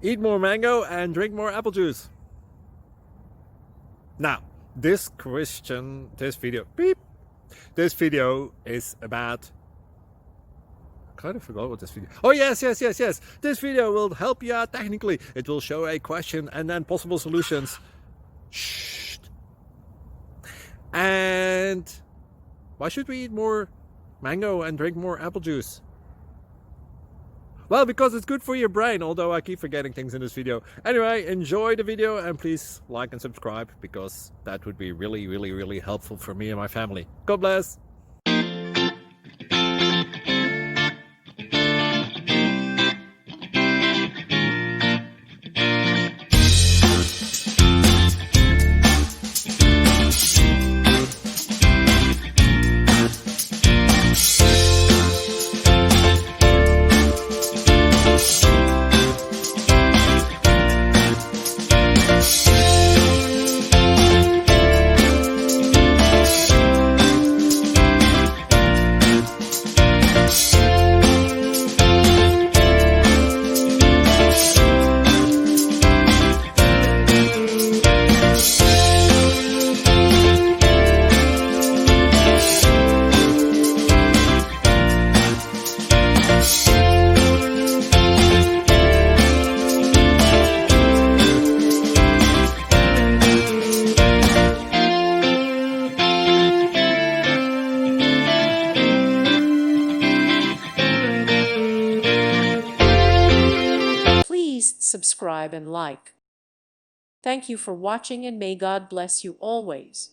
Eat more mango and drink more apple juice. Now, this video is about, I kind of forgot what this video. Oh, yes. This video will help you out technically. It will show a question and then possible solutions. Shh. And why should we eat more mango and drink more apple juice? Well, because it's good for your brain, although I keep forgetting things in this video. Anyway, enjoy the video and please like and subscribe, because that would be really helpful for me and my family. God bless. Please subscribe and like. Thank you for watching and may God bless you always.